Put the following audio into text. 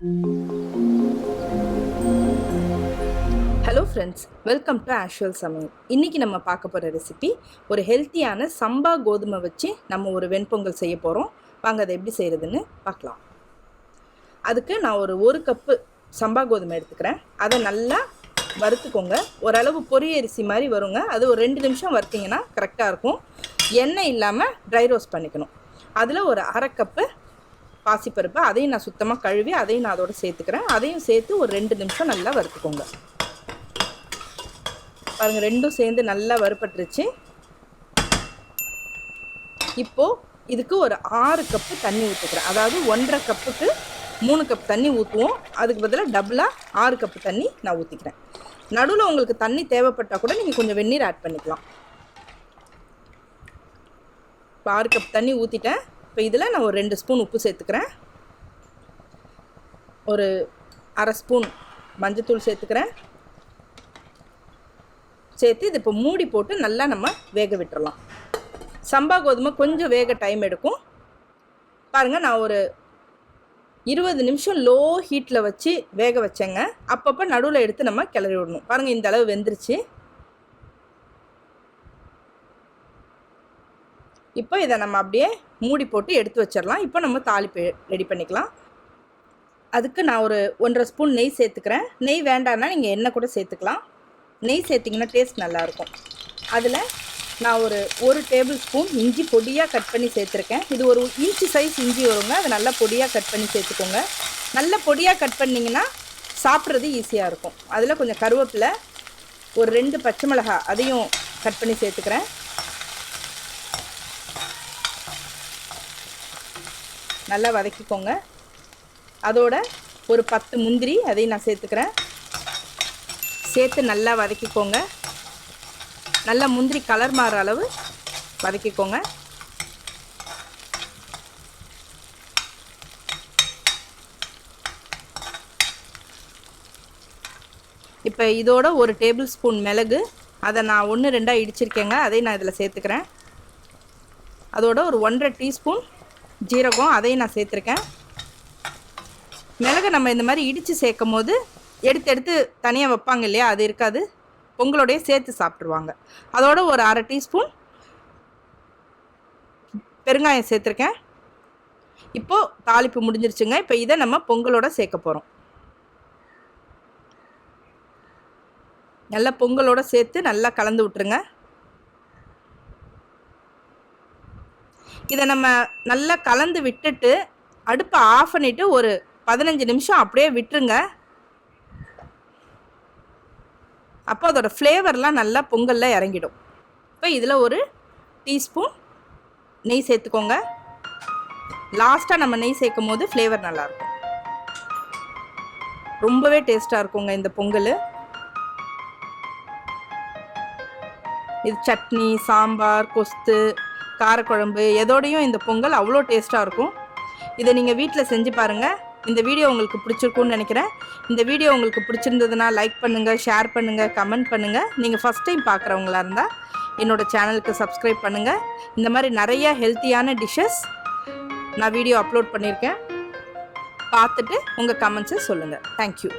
Hello friends, welcome to AshVal சமையல். இன்றைக்கி நம்ம பார்க்க போகிற ரெசிபி ஒரு ஹெல்த்தியான சம்பா கோதுமை வச்சு நம்ம ஒரு வெண்பொங்கல் செய்ய போகிறோம். வாங்க அதை எப்படி செய்கிறதுன்னு பார்க்கலாம். அதுக்கு நான் ஒரு கப்பு சம்பா கோதுமை எடுத்துக்கிறேன். அதை நல்லா வறுத்துக்கோங்க. ஓரளவு பொரிய அரிசி மாதிரி வருங்க. அது ஒரு 2 நிமிஷம் வறுத்திங்கன்னா கரெக்டாக இருக்கும். எண்ணெய் இல்லாமல் ட்ரை ரோஸ்ட் பண்ணிக்கணும். அதில் ஒரு அரை கப்பு பாசிப்பருப்பு, அதையும் நான் சுத்தமாக கழுவி அதையும் நான் அதோடு சேர்த்துக்கிறேன். அதையும் சேர்த்து ஒரு 2 நிமிஷம் நல்லா வறுத்துக்கோங்க. பாருங்கள், ரெண்டும் சேர்ந்து நல்லா வறுப்பட்டுருச்சு. இப்போது இதுக்கு ஒரு 6 கப்பு தண்ணி ஊற்றிக்கிறேன். அதாவது 1.5 கப்புக்கு 3 கப் தண்ணி ஊற்றுவோம். அதுக்கு பதிலாக டபுளாக 6 கப்பு தண்ணி நான் ஊற்றிக்கிறேன். நடுவில் உங்களுக்கு தண்ணி தேவைப்பட்டால் கூட நீங்கள் கொஞ்சம் வெந்நீர் ஆட் பண்ணிக்கலாம். இப்போ 6 கப் தண்ணி ஊற்றிட்டேன். இப்போ இதில் நான் ஒரு 2 ஸ்பூன் உப்பு சேர்த்துக்கிறேன். ஒரு அரை ஸ்பூன் மஞ்சத்தூள் சேர்த்துக்கிறேன். சேர்த்து இது இப்போ மூடி போட்டு நல்லா நம்ம வேக விட்டுறலாம். சம்பா கோதுமை கொஞ்சம் வேக டைம் எடுக்கும். பாருங்கள், நான் ஒரு 20 நிமிஷம் லோ ஹீட்டில் வச்சு வேக வச்சேங்க. அப்பப்போ நடுவில் எடுத்து நம்ம கிளறி விடணும். பாருங்கள், இந்த அளவு வெந்துருச்சு. இப்போ இதை நம்ம அப்படியே மூடி போட்டு எடுத்து வச்சிடலாம். இப்போ நம்ம தாளிப்பு ரெடி பண்ணிக்கலாம். அதுக்கு நான் ஒரு 1.5 ஸ்பூன் நெய் சேர்த்துக்கிறேன். நெய் வேண்டான்னா நீங்கள் எண்ணெய் கூட சேர்த்துக்கலாம். நெய் சேர்த்திங்கன்னா டேஸ்ட் நல்லாயிருக்கும். அதில் நான் ஒரு டேபிள் ஸ்பூன் இஞ்சி பொடியாக கட் பண்ணி சேர்த்துருக்கேன். இது ஒரு இன்ச்சு சைஸ் இஞ்சி வருங்க. அதை நல்லா பொடியாக கட் பண்ணி சேர்த்துக்கோங்க. நல்லா பொடியாக கட் பண்ணிங்கன்னா சாப்பிட்றது ஈஸியாக இருக்கும். அதில் கொஞ்சம் கருவேப்பிலை, ஒரு 2 பச்சை மிளகாய் அதையும் கட் பண்ணி சேர்த்துக்கிறேன். நல்லா வதக்கிக்கோங்க. அதோட ஒரு 10 முந்திரி அதையும் நான் சேர்த்துக்கிறேன். சேர்த்து நல்லா வதக்கிக்கோங்க. நல்லா முந்திரி கலர் மாறுற அளவு வதக்கிக்கோங்க. இப்போ இதோட ஒரு டேபிள் ஸ்பூன் மிளகு, அதை நான் 1-2 இடிச்சிருக்கேங்க. அதையும் நான் இதில் சேர்த்துக்கிறேன். அதோட ஒரு 1.5 டீஸ்பூன் ஜீரகம், அதையும் நான் சேர்த்துருக்கேன். மிளகை நம்ம இந்த மாதிரி இடித்து சேர்க்கும் போது எடுத்து தனியாக வைப்பாங்க இல்லையா, அது இருக்காது. பொங்கலோடைய சேர்த்து சாப்பிட்ருவாங்க. அதோட ஒரு அரை டீஸ்பூன் பெருங்காயம் சேர்த்துருக்கேன். இப்போது தாளிப்பு முடிஞ்சிருச்சுங்க. இப்போ இதை நம்ம பொங்கலோட சேர்க்க போகிறோம். நல்லா பொங்கலோட சேர்த்து நல்லா கலந்து விட்டுருங்க. இதை நம்ம நல்லா கலந்து விட்டுட்டு அடுப்பை ஆஃப் பண்ணிவிட்டு ஒரு 15 நிமிஷம் அப்படியே விட்டுருங்க. அப்போ அதோட ஃப்ளேவர்லாம் நல்லா பொங்கலில் இறங்கிடும். இப்போ இதில் ஒரு டீஸ்பூன் நெய் சேர்த்துக்கோங்க. லாஸ்ட்டாக நம்ம நெய் சேர்க்கும் போது ஃப்ளேவர் நல்லாயிருக்கும். ரொம்பவே டேஸ்ட்டாக இருக்குங்க இந்த பொங்கல். இது சட்னி, சாம்பார், கொஸ்து, காரக்குழம்பு எதோடையும் இந்த பொங்கல் அவ்வளோ டேஸ்ட்டாக இருக்கும். இதை நீங்கள் வீட்டில் செஞ்சு பாருங்கள். இந்த வீடியோ உங்களுக்கு பிடிச்சிருக்குன்னு நினைக்கிறேன். இந்த வீடியோ உங்களுக்கு பிடிச்சிருந்ததுன்னா லைக் பண்ணுங்கள், ஷேர் பண்ணுங்கள், கமெண்ட் பண்ணுங்கள். நீங்கள் ஃபஸ்ட் டைம் பார்க்குறவங்களா இருந்தால் என்னோடய சேனலுக்கு சப்ஸ்கிரைப் பண்ணுங்கள். இந்த மாதிரி நிறைய ஹெல்த்தியான டிஷ்ஷஸ் நான் வீடியோ அப்லோட் பண்ணியிருக்கேன். பார்த்துட்டு உங்கள் கமெண்ட்ஸை சொல்லுங்கள். தேங்க்யூ.